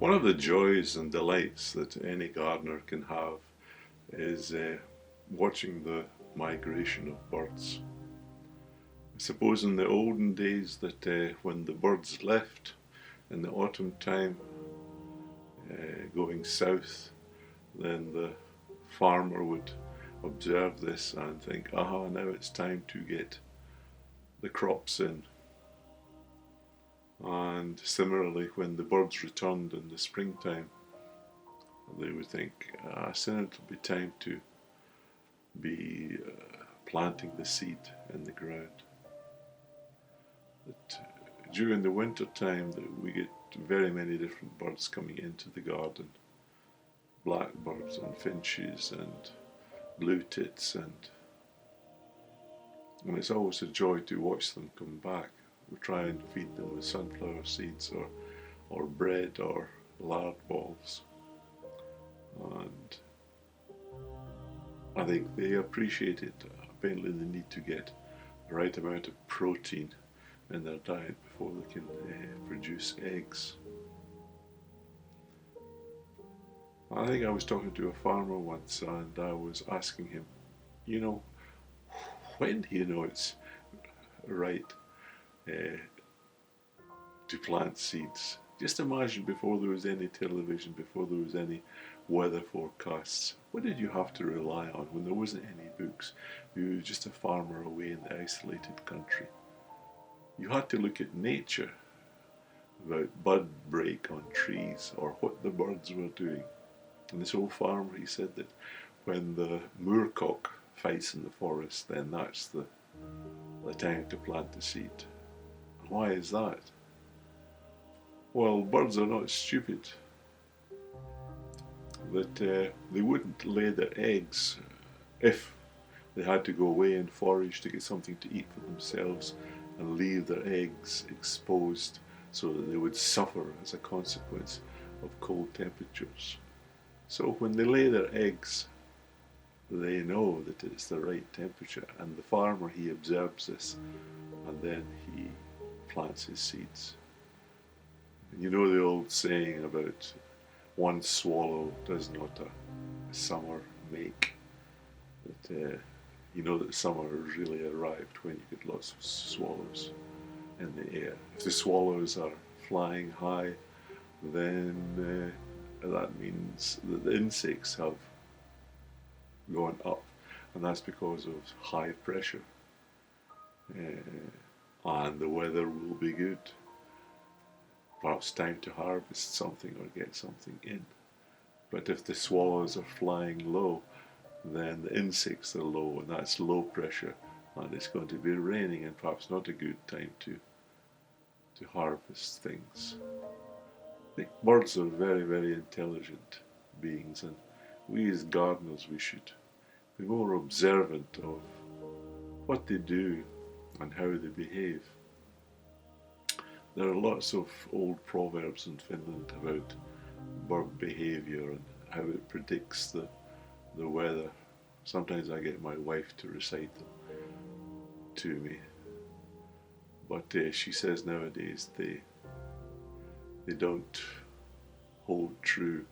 One of the joys and delights that any gardener can have is watching the migration of birds. I suppose in the olden days that when the birds left in the autumn time going south, then the farmer would observe this and think, aha, now it's time to get the crops in. And similarly, when the birds returned in the springtime, they would think, soon it'll be time to be planting the seed in the ground. That during the winter time that we get very many different birds coming into the garden, blackbirds and finches and blue tits, and it's always a joy to watch them come back. We try and feed them with sunflower seeds or bread or lard balls, and I think they appreciate it. Apparently they need to get the right amount of protein in their diet before they can produce eggs. I think I was talking to a farmer once and I was asking him, when do you know it's right to plant seeds? Just imagine, before there was any television, before there was any weather forecasts, what did you have to rely on when there wasn't any books? You were just a farmer away in the isolated country. You had to look at nature, about bud break on trees or what the birds were doing. And this old farmer, he said that when the moorcock fights in the forest, then that's the time to plant the seed. Why is that? Well, birds are not stupid. That they wouldn't lay their eggs if they had to go away and forage to get something to eat for themselves and leave their eggs exposed so that they would suffer as a consequence of cold temperatures. So when they lay their eggs, they know that it's the right temperature, and the farmer, he observes this and then he plants his seeds. And you know the old saying about one swallow does not a summer make, that you know that summer has really arrived when you get lots of swallows in the air. If the swallows are flying high, then that means that the insects have gone up, and that's because of high pressure, and the weather will be good. Perhaps time to harvest something or get something in. But if the swallows are flying low, then the insects are low, and that's low pressure, and it's going to be raining, and perhaps not a good time to harvest things. I think birds are very, very intelligent beings, and we as gardeners, we should be more observant of what they do and how they behave. There are lots of old proverbs in Finland about bird behaviour and how it predicts the weather. Sometimes I get my wife to recite them to me, but she says nowadays they don't hold true.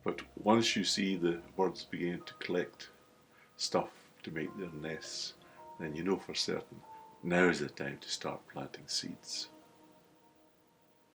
But once you see the birds begin to collect stuff to make their nests, then you know for certain now is the time to start planting seeds.